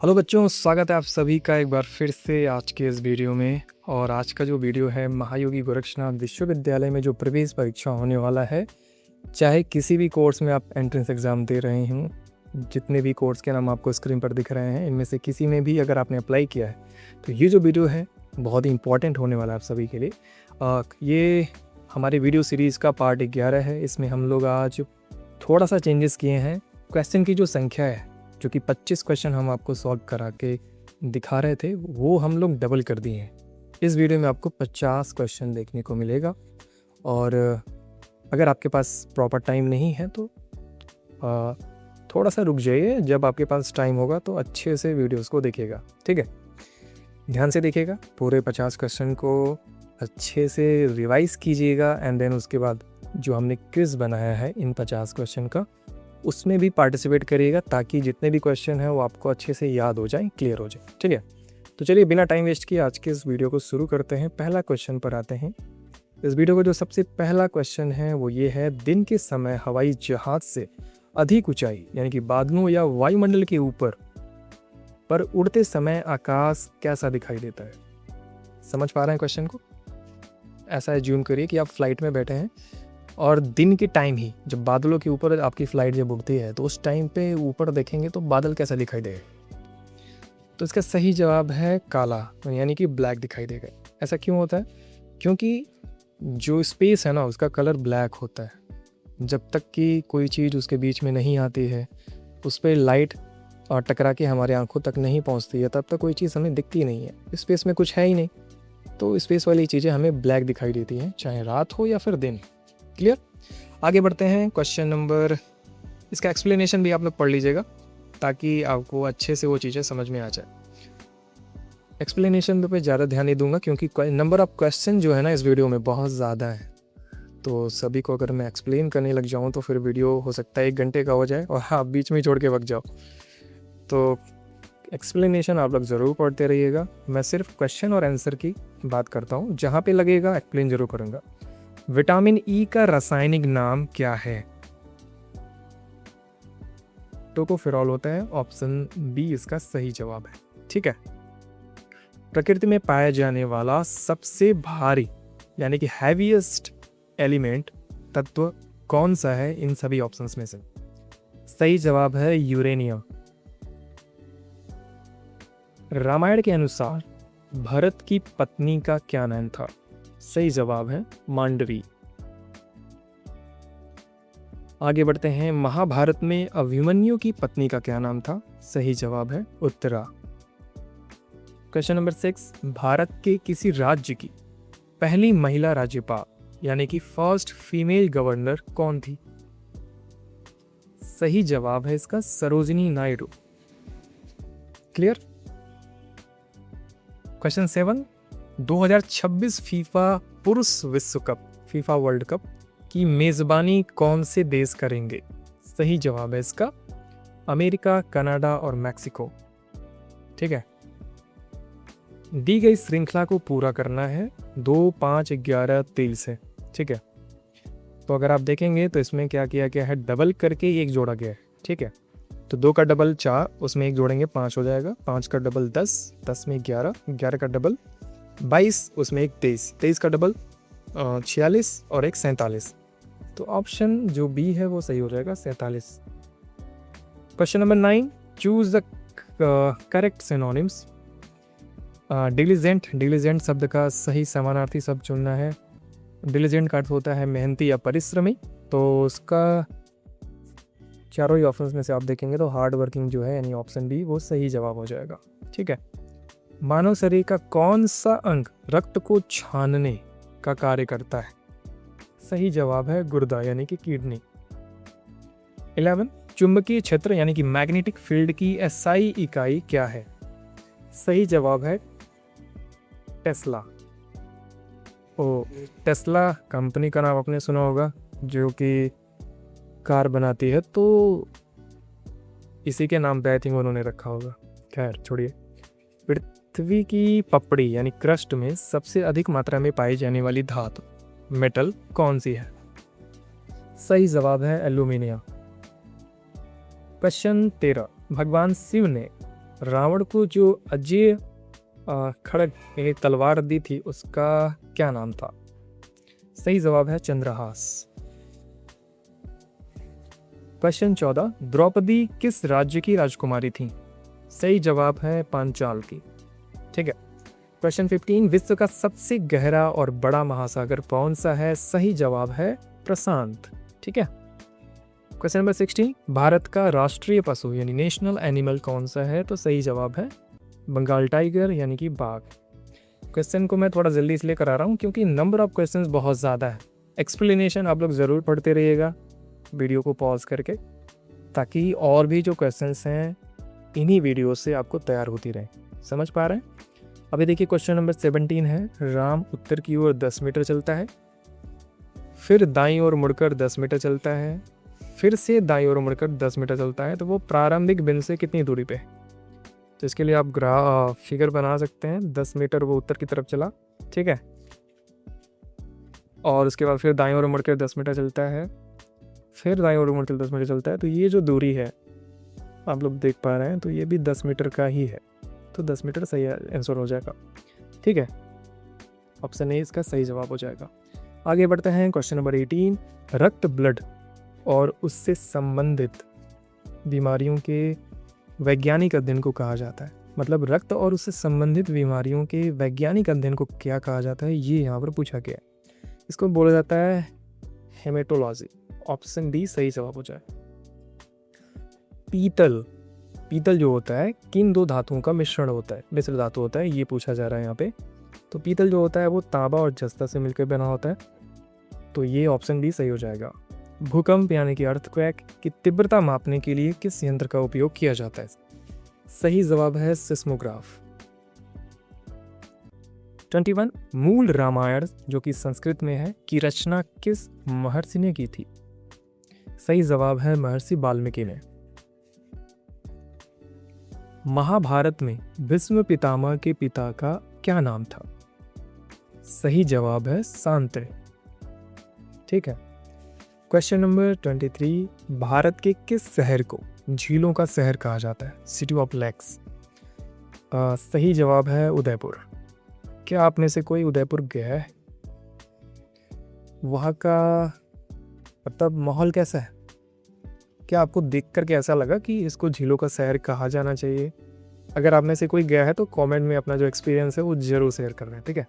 Hello बच्चों, स्वागत है आप सभी का एक बार फिर से आज के इस वीडियो में। और आज का जो वीडियो है, महायोगी गोरक्षनाथ विश्वविद्यालय में जो प्रवेश परीक्षा होने वाला है, चाहे किसी भी कोर्स में आप एंट्रेंस एग्ज़ाम दे रहे हों, जितने भी कोर्स के नाम आपको स्क्रीन पर दिख रहे हैं, इनमें से किसी में भी अगर आपने अप्लाई किया है तो ये जो वीडियो है बहुत ही इंपॉर्टेंट होने वाला है आप सभी के लिए। ये हमारे वीडियो सीरीज़ का पार्ट 11 है। इसमें हम लोग आज थोड़ा सा चेंजेस किए हैं। क्वेश्चन की जो संख्या है, जो कि 25 क्वेश्चन हम आपको सॉल्व करा के दिखा रहे थे, वो हम लोग डबल कर दिए हैं। इस वीडियो में आपको 50 क्वेश्चन देखने को मिलेगा। और अगर आपके पास प्रॉपर टाइम नहीं है तो थोड़ा सा रुक जाइए, जब आपके पास टाइम होगा तो अच्छे से वीडियोस को देखिएगा, ठीक है। ध्यान से देखिएगा, पूरे 50 क्वेश्चन को अच्छे से रिवाइज कीजिएगा एंड देन उसके बाद जो हमने क्विज़ बनाया है इन 50 क्वेश्चन का, उसमें भी पार्टिसिपेट करिएगा, ताकि जितने भी क्वेश्चन हैं वो आपको अच्छे से याद हो जाएं, क्लियर हो जाए, ठीक है। तो चलिए बिना टाइम वेस्ट किए आज के इस वीडियो को शुरू करते हैं। पहला क्वेश्चन पर आते हैं। इस वीडियो का जो सबसे पहला क्वेश्चन है वो ये है, दिन के समय हवाई जहाज से अधिक ऊंचाई यानी कि बादलों या वायुमंडल के ऊपर पर उड़ते समय आकाश कैसा दिखाई देता है? समझ पा रहे हैं क्वेश्चन को? ऐसा एज्यूम करिए कि आप फ्लाइट में बैठे हैं और दिन के टाइम ही जब बादलों के ऊपर आपकी फ़्लाइट जब उड़ती है तो उस टाइम पे ऊपर देखेंगे तो बादल कैसा दिखाई देगा? तो इसका सही जवाब है काला, यानी कि ब्लैक दिखाई देगा। ऐसा क्यों होता है? क्योंकि जो स्पेस है ना, उसका कलर ब्लैक होता है। जब तक कि कोई चीज़ उसके बीच में नहीं आती है, उस पर लाइट और टकरा के हमारे आंखों तक नहीं पहुंचती है, तब तक कोई चीज़ हमें दिखती नहीं है। स्पेस में कुछ है ही नहीं, तो स्पेस वाली चीज़ें हमें ब्लैक दिखाई देती हैं, चाहे रात हो या फिर दिन। क्लियर? आगे बढ़ते हैं। क्वेश्चन नंबर, इसका एक्सप्लेनेशन भी आप लोग पढ़ लीजिएगा ताकि आपको अच्छे से वो चीज़ें समझ में आ जाए। एक्सप्लेनेशन पे ज़्यादा ध्यान नहीं दूंगा क्योंकि नंबर ऑफ क्वेश्चन जो है ना इस वीडियो में बहुत ज़्यादा है, तो सभी को अगर मैं एक्सप्लेन करने लग जाऊँ तो फिर वीडियो हो सकता है 1 घंटे का हो जाए और आप बीच में ही छोड़ के वक्त जाओ। तो एक्सप्लेनेशन आप लोग ज़रूर पढ़ते रहिएगा। मैं सिर्फ क्वेश्चन और आंसर की बात करता हूँ, जहाँ पे लगेगा एक्सप्लेन जरूर करूँगा। विटामिन ई का रासायनिक नाम क्या है? टोकोफेरॉल होता है। ऑप्शन बी इसका सही जवाब है, ठीक है। प्रकृति में पाया जाने वाला सबसे भारी यानी कि हैवीएस्ट एलिमेंट तत्व कौन सा है इन सभी ऑप्शंस में से? सही जवाब है यूरेनियम। रामायण के अनुसार भरत की पत्नी का क्या नाम था? सही जवाब है मांडवी। आगे बढ़ते हैं। महाभारत में अभिमन्यु की पत्नी का क्या नाम था? सही जवाब है उत्तरा। क्वेश्चन नंबर 6, भारत के किसी राज्य की पहली महिला राज्यपाल यानी कि फर्स्ट फीमेल गवर्नर कौन थी? सही जवाब है इसका Sarojini Naidu. Clear? Question 7, 2026 FIFA पुरुष विश्व कप, फीफा वर्ल्ड कप की मेज़बानी कौन से देश करेंगे? सही जवाब है इसका अमेरिका, कनाडा और मैक्सिको, ठीक है। दी गई श्रृंखला को पूरा करना है 2, 5, 11, 23 से, ठीक है। तो अगर आप देखेंगे तो इसमें क्या किया गया है, डबल करके एक जोड़ा गया है, ठीक है। तो 2 का डबल 4, उसमें एक जोड़ेंगे 5 हो जाएगा, 5 का डबल 10, 10 में 11, 11 का डबल 22, उसमें एक 23, 23 का डबल 46 और एक 47। तो ऑप्शन जो बी है वो सही हो जाएगा, 47। Question number 9, choose the correct synonyms. Diligent, diligent शब्द का सही समानार्थी शब्द चुनना है। डिलीजेंट का अर्थ होता है मेहनती या परिश्रमी, तो उसका चारों ही ऑप्शंस में से आप देखेंगे तो हार्ड वर्किंग जो है यानी ऑप्शन बी वो सही जवाब हो जाएगा, ठीक है। मानव शरीर का कौन सा अंग रक्त को छानने का कार्य करता है? सही जवाब है गुर्दा यानी कि किडनी। 11, चुंबकीय क्षेत्र यानी कि मैग्नेटिक फील्ड की एसआई इकाई क्या है? सही जवाब है टेस्ला। टेस्ला कंपनी का नाम आपने सुना होगा, जो कि कार बनाती है, तो इसी के नाम पे आई थिंक उन्होंने रखा होगा। खैर छोड़िए। पृथ्वी की पपड़ी यानी क्रस्ट में सबसे अधिक मात्रा में पाई जाने वाली धातु मेटल कौन सी है? सही जवाब है एल्यूमिनियम। क्वेश्चन 13, भगवान शिव ने रावण को जो अजय खड़ग यानी तलवार दी थी उसका क्या नाम था? सही जवाब है चंद्रहास। क्वेश्चन 14, द्रौपदी किस राज्य की राजकुमारी थी? सही जवाब है पांचाल की। ठीक है। क्वेश्चन 15, विश्व का सबसे गहरा और बड़ा महासागर कौन सा है? सही जवाब है प्रशांत। ठीक है। क्वेश्चन नंबर 16, भारत का राष्ट्रीय पशु यानी नेशनल एनिमल कौन सा है? तो सही जवाब है बंगाल टाइगर यानी कि बाघ। क्वेश्चन को मैं थोड़ा जल्दी इसलिए करा रहा हूँ क्योंकि नंबर ऑफ क्वेश्चंस बहुत ज़्यादा है। एक्सप्लेनेशन आप लोग ज़रूर पढ़ते रहिएगा वीडियो को पॉज करके, ताकि और भी जो क्वेश्चंस हैं इन्हीं वीडियो से आपको तैयार होती रहे। समझ पा रहे हैं? अभी देखिए क्वेश्चन नंबर 17 है, राम उत्तर की ओर 10 मीटर चलता है, फिर दाईं ओर मुड़कर 10 मीटर चलता है, फिर से दाईं ओर मुड़कर 10 मीटर चलता है, तो वो प्रारंभिक बिंदु से कितनी दूरी पे? तो इसके लिए आप फिगर बना सकते हैं। 10 मीटर वो उत्तर की तरफ चला, ठीक है, और उसके बाद फिर दाईं ओर मुड़कर 10 मीटर चलता है, फिर दाईं ओर मुड़कर 10 मीटर चलता है। तो ये जो दूरी है आप लोग देख पा रहे हैं, तो ये भी 10 मीटर का ही है। तो 10 मीटर सही आंसर हो जाएगा। ठीक है, ऑप्शन ए इसका सही जवाब हो जाएगा। आगे बढ़ते हैं क्वेश्चन नंबर 18, रक्त ब्लड और उससे संबंधित बीमारियों के वैज्ञानिक अध्ययन को कहा जाता है। मतलब रक्त और उससे संबंधित बीमारियों के वैज्ञानिक अध्ययन को क्या कहा जाता है, ये यहाँ पर पूछा गया है। इसको बोला जाता है हेमेटोलॉजी। ऑप्शन डी सही जवाब हो जाए। पीतल जो होता है किन दो धातुओं का मिश्रण होता है, मिश्र धातु होता है, ये पूछा जा रहा है यहाँ पे। तो पीतल जो होता है वो तांबा और जस्ता से मिलकर बना होता है, तो ये ऑप्शन डी सही हो जाएगा। भूकंप यानी कि अर्थक्वेक की तीव्रता मापने के लिए किस यंत्र का उपयोग किया जाता है? सही जवाब है सिस्मोग्राफ। 21, मूल रामायण जो कि संस्कृत में है की रचना किस महर्षि ने की थी? सही जवाब है महर्षि वाल्मीकि ने। महाभारत में भीष्म पितामह के पिता का क्या नाम था? सही जवाब है शांतनु। ठीक है। क्वेश्चन नंबर 23, भारत के किस शहर को झीलों का शहर कहा जाता है? City of lakes. सही जवाब है उदयपुर। क्या आप में से कोई उदयपुर गया है? वहाँ का मतलब माहौल कैसा है? क्या आपको देख करके ऐसा लगा कि इसको झीलों का शहर कहा जाना चाहिए? अगर आप में से कोई गया है तो कमेंट में अपना जो एक्सपीरियंस है वो जरूर शेयर कर रहे हैं। ठीक है।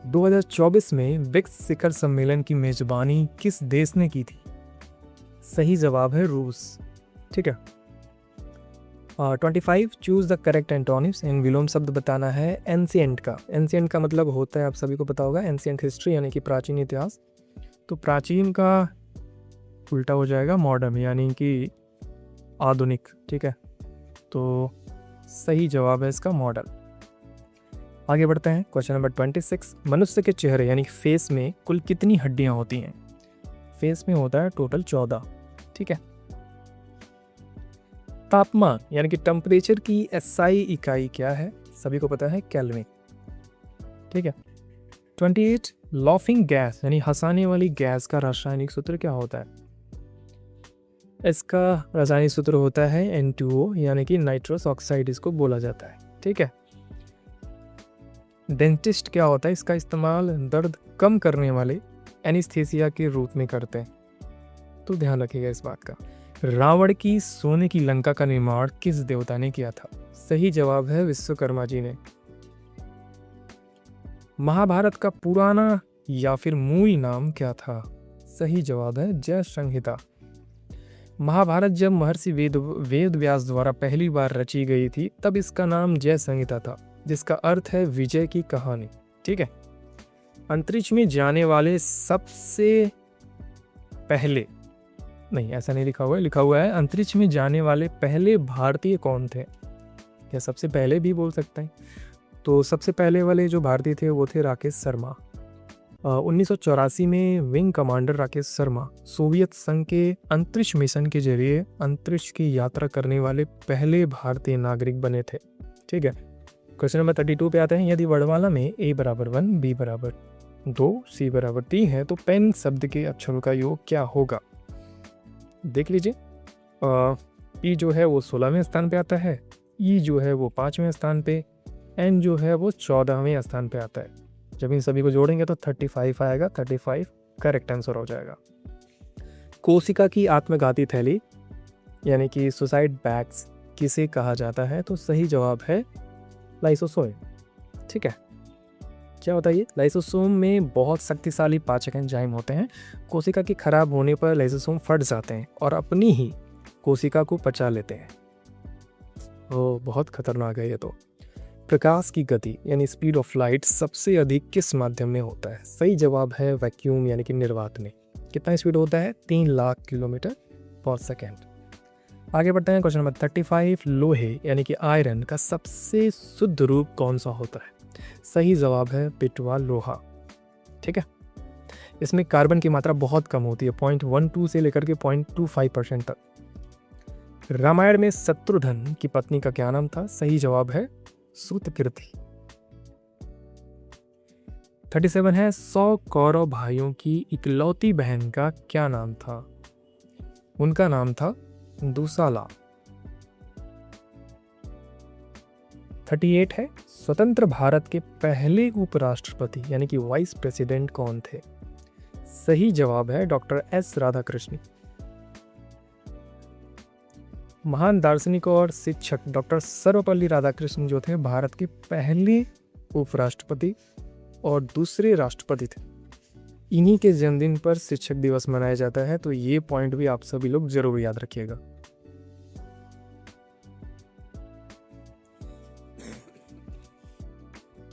2024 में ब्रिक्स शिखर सम्मेलन की मेजबानी किस देश ने की थी? सही जवाब है रूस। ठीक है। 25, चूज द करेक्ट एंटोनिम्स। इन विलोम शब्द बताना है एंशिएंट का। एंशिएंट का मतलब होता है, आप सभी को पता होगा, एंशिएंट हिस्ट्री यानी कि प्राचीन इतिहास। तो प्राचीन का उल्टा हो जाएगा मॉडर्न यानी कि आधुनिक। ठीक है, तो सही जवाब है इसका मॉडल। आगे बढ़ते हैं क्वेश्चन नंबर 26, मनुष्य के चेहरे यानी फेस में कुल कितनी हड्डियां होती हैं? फेस में होता है टोटल 14। ठीक है। तापमान यानी कि टेम्परेचर की एसआई इकाई क्या है? सभी को पता है केल्विन। ठीक है। 28, लॉफिंग गैस यानी हंसाने वाली गैस का रासायनिक सूत्र क्या होता है? इसका रासायनिक सूत्र होता है N2O यानी कि नाइट्रस ऑक्साइड इसको बोला जाता है। ठीक है। डेंटिस्ट क्या होता है? इसका इस्तेमाल दर्द कम करने वाले एनेस्थीसिया के रूप में करते हैं, तो ध्यान रखिएगा इस बात का। रावण की सोने की लंका का निर्माण किस देवता ने किया था? सही जवाब है विश्वकर्मा जी ने। महाभारत का पुराना या फिर मूल नाम क्या था? सही जवाब है जय संहिता। महाभारत जब महर्षि वेद व्यास द्वारा पहली बार रची गई थी तब इसका नाम जय संहिता था, जिसका अर्थ है विजय की कहानी। ठीक है। अंतरिक्ष में जाने वाले सबसे पहले, नहीं ऐसा नहीं लिखा हुआ है, लिखा हुआ है अंतरिक्ष में जाने वाले पहले भारतीय कौन थे? या सबसे पहले भी बोल सकते हैं। तो सबसे पहले वाले जो भारतीय थे वो थे राकेश शर्मा। 1984 में wing commander Rakesh Sharma Soviet संघ के अंतरिक्ष मिशन के जरिए अंतरिक्ष की यात्रा करने वाले पहले भारतीय नागरिक बने थे। ठीक है। क्वेश्चन नंबर 32 पे आते हैं, यदि वर्णमाला में A बराबर 1, B बराबर 2, C बराबर 3 है तो पेन शब्द के अक्षरों का योग क्या होगा? देख लीजिए। ई जो है वो 16वें स्थान पे आता है, ई जो है वो 5वें स्थान पे, एन जो है वो 14वें स्थान पे आता है। जब इन सभी को जोड़ेंगे तो 35 आएगा, 35 करेक्ट आंसर हो जाएगा। कोशिका की आत्मघाती थैली यानी कि सुसाइड बैग्स किसे कहा जाता है? तो सही जवाब है लाइसोसोम। ठीक है, क्या होता है ये? लाइसोसोम में बहुत शक्तिशाली पाचक एंजाइम होते हैं। कोशिका के खराब होने पर लाइसोसोम फट जाते हैं और अपनी ही कोशिका को पचा लेते हैं। ओ, बहुत खतरनाक है ये तो। प्रकाश की गति यानी स्पीड ऑफ लाइट सबसे अधिक किस माध्यम में होता है? सही जवाब है वैक्यूम यानी कि निर्वात में। कितना स्पीड होता है? 3 लाख किलोमीटर पर सेकेंड। आगे बढ़ते हैं, क्वेश्चन नंबर 35। लोहे यानी कि आयरन का सबसे शुद्ध रूप कौन सा होता है? सही जवाब है पिटवा लोहा। ठीक है, इसमें कार्बन की मात्रा बहुत कम होती है, 0.12 से लेकर के 0.25% तक। रामायण में शत्रुघ्न की पत्नी का क्या नाम था? सही जवाब है सूतकीर्ति। 37 है, 100 कौरव भाइयों की इकलौती बहन का क्या नाम था? उनका नाम था दुसाला। 38 है, स्वतंत्र भारत के पहले उपराष्ट्रपति यानी कि वाइस प्रेसिडेंट कौन थे? सही जवाब है डॉक्टर एस राधाकृष्णन। महान दार्शनिक और शिक्षक डॉक्टर सर्वपल्ली राधाकृष्णन जो थे भारत के पहले उपराष्ट्रपति और दूसरे राष्ट्रपति थे। इन्हीं के जन्मदिन पर शिक्षक दिवस मनाया जाता है, तो ये पॉइंट भी आप सभी लोग जरूर याद रखिएगा।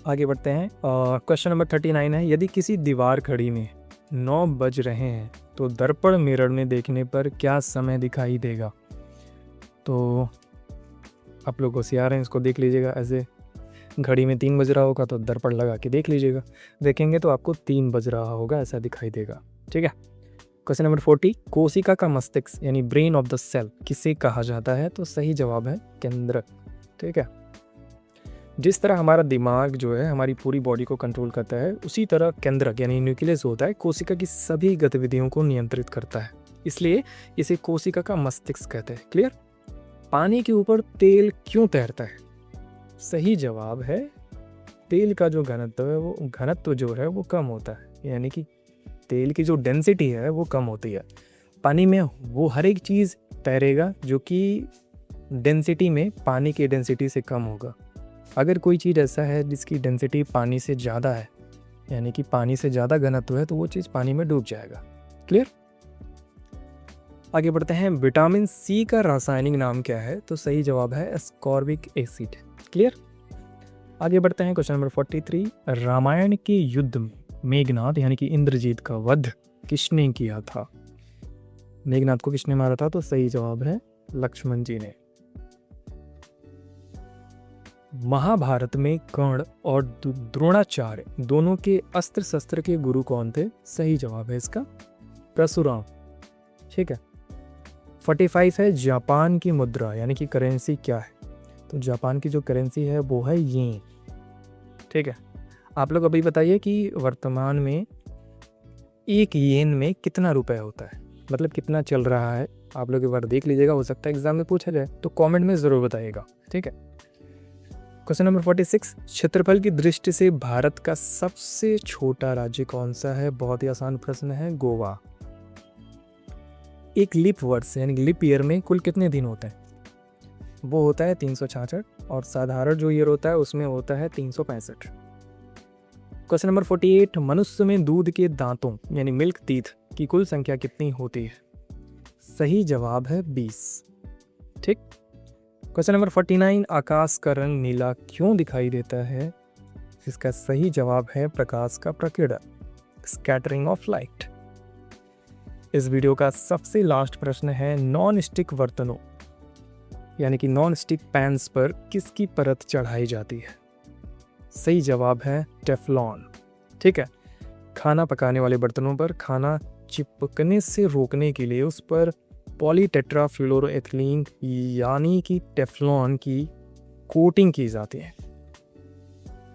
आगे बढ़ते हैं, क्वेश्चन नंबर 39 है, यदि किसी दीवार खड़ी में 9 बज रहे हैं तो दर्पण मिरर में देखने पर क्या समय दिखाई देगा? तो आप लोग होशियार हैं, इसको देख लीजिएगा। ऐसे घड़ी में 3 बज रहा होगा तो दर्पण लगा के देख लीजिएगा, देखेंगे तो आपको 3 बज रहा होगा ऐसा दिखाई देगा। ठीक है, क्वेश्चन नंबर 40, कोशिका का मस्तिष्क यानी ब्रेन ऑफ द सेल किसे कहा जाता है? तो सही जवाब है केंद्रक। ठीक है, जिस तरह हमारा दिमाग जो है हमारी पूरी बॉडी को कंट्रोल करता है, उसी तरह केंद्रक यानी न्यूक्लियस होता है कोशिका की सभी गतिविधियों को नियंत्रित करता है, इसलिए इसे कोशिका का मस्तिष्क कहते हैं। क्लियर? पानी के ऊपर तेल क्यों तैरता है? सही जवाब है तेल का जो घनत्व है वो घनत्व जो है वो कम होता है, यानी कि तेल की जो डेंसिटी है वो कम होती है। पानी में वो हर एक चीज़ तैरेगा जो कि डेंसिटी में पानी की डेंसिटी से कम होगा। अगर कोई चीज़ ऐसा है जिसकी डेंसिटी पानी से ज़्यादा है, यानी कि पानी से ज़्यादा घनत्व है, तो वो चीज़ पानी में डूब जाएगा। क्लियर? आगे बढ़ते हैं, विटामिन सी का रासायनिक नाम क्या है? तो सही जवाब है एस्कॉर्बिक एसिड। क्लियर? आगे बढ़ते हैं, क्वेश्चन नंबर 43, रामायण के युद्ध में मेघनाद यानी कि इंद्रजीत का वध किसने किया था? मेघनाद को किसने मारा था? तो सही जवाब है लक्ष्मण जी ने। महाभारत में कर्ण और द्रोणाचार्य दोनों के अस्त्र शस्त्र के गुरु कौन थे? सही जवाब है इसका परशुराम। ठीक है, 45 है, जापान की मुद्रा यानी कि करेंसी क्या है? तो जापान की जो करेंसी है वो है येन। ठीक है, आप लोग अभी बताइए कि वर्तमान में एक येन में कितना रुपए होता है, मतलब कितना चल रहा है? आप लोग एक बार देख लीजिएगा, हो सकता है एग्जाम में पूछा जाए, तो कमेंट में ज़रूर बताइएगा। ठीक है, क्वेश्चन नंबर 46, क्षेत्रफल की दृष्टि से भारत का सबसे छोटा राज्य कौन सा है? बहुत ही आसान प्रश्न है, गोवा। एक लीप वर्ष यानी लीप ईयर में कुल कितने दिन होते हैं? वो होता है 366, और साधारण जो ईयर होता है उसमें होता है 365। क्वेश्चन नंबर 48, मनुष्य में दूध के दांतों यानी मिल्क टीथ की कुल संख्या कितनी होती है? सही जवाब है 20। ठीक, क्वेश्चन नंबर 49, आकाश का रंग नीला क्यों दिखाई देता है? इसका सही जवाब है प्रकाश का प्रकीर्णन, स्कैटरिंग ऑफ लाइट। इस वीडियो का सबसे लास्ट प्रश्न है, नॉन स्टिक बर्तनों यानी कि नॉन स्टिक पैन्स पर किसकी परत चढ़ाई जाती है? सही जवाब है टेफलॉन। ठीक है, खाना पकाने वाले बर्तनों पर खाना चिपकने से रोकने के लिए उस पर पॉलीटेट्राफ्लोरोएथिलीन यानी कि टेफलॉन की कोटिंग की जाती है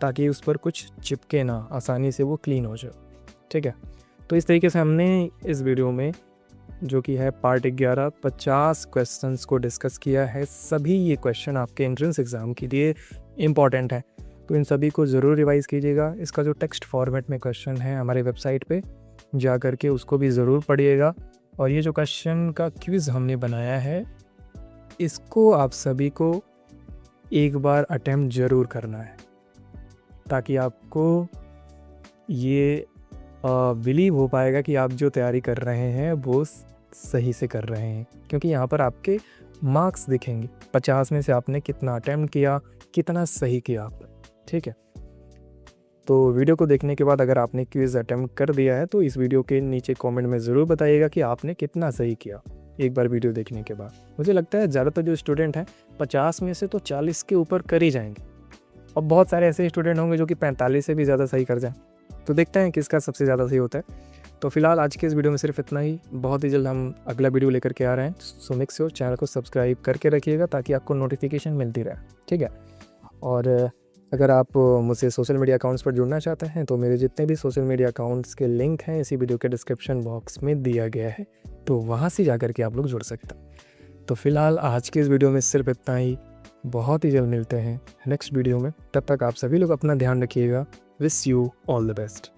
ताकि उस पर कुछ चिपके ना, आसानी से वो क्लीन हो जाए। ठीक है, तो इस तरीके से हमने इस वीडियो में जो कि है पार्ट 11, 50 क्वेश्चंस को डिस्कस किया है। सभी ये क्वेश्चन आपके एंट्रेंस एग्ज़ाम के लिए इम्पॉर्टेंट हैं, तो इन सभी को ज़रूर रिवाइज़ कीजिएगा। इसका जो टेक्स्ट फॉर्मेट में क्वेश्चन है हमारे वेबसाइट पे जा कर के उसको भी ज़रूर पढ़िएगा। और ये जो क्वेश्चन का क्विज़ हमने बनाया है, इसको आप सभी को एक बार अटेम्प्ट ज़रूर करना है, ताकि आपको ये बिलीव हो पाएगा कि आप जो तैयारी कर रहे हैं वो सही से कर रहे हैं, क्योंकि यहाँ पर आपके मार्क्स दिखेंगे 50 में से आपने कितना अटेम्प्ट किया, कितना सही किया आपने। ठीक है, तो वीडियो को देखने के बाद अगर आपने क्विज़ अटेम्प्ट कर दिया है तो इस वीडियो के नीचे कमेंट में ज़रूर बताइएगा कि आपने कितना सही किया एक बार वीडियो देखने के बाद। मुझे लगता है ज़्यादातर जो स्टूडेंट हैं 50 में से तो 40 के ऊपर कर ही जाएंगे, और बहुत सारे ऐसे स्टूडेंट होंगे जो कि 45 से भी ज़्यादा सही कर जाएं। तो देखते हैं किसका सबसे ज़्यादा सही होता है। तो फिलहाल आज के इस वीडियो में सिर्फ इतना ही। बहुत ही जल्द हम अगला वीडियो लेकर के आ रहे हैं, सो मेक श्योर चैनल को सब्सक्राइब करके रखिएगा ताकि आपको नोटिफिकेशन मिलती रहे। ठीक है, और अगर आप मुझसे सोशल मीडिया अकाउंट्स पर जुड़ना चाहते हैं तो मेरे जितने भी सोशल मीडिया अकाउंट्स के लिंक हैं इसी वीडियो के डिस्क्रिप्शन बॉक्स में दिया गया है, तो वहाँ से जा कर के आप लोग जुड़ सकते हैं। तो फिलहाल आज के इस वीडियो में सिर्फ इतना ही। बहुत ही जल्द मिलते हैं नेक्स्ट वीडियो में, तब तक आप सभी लोग अपना ध्यान रखिएगा। Wish you all the best.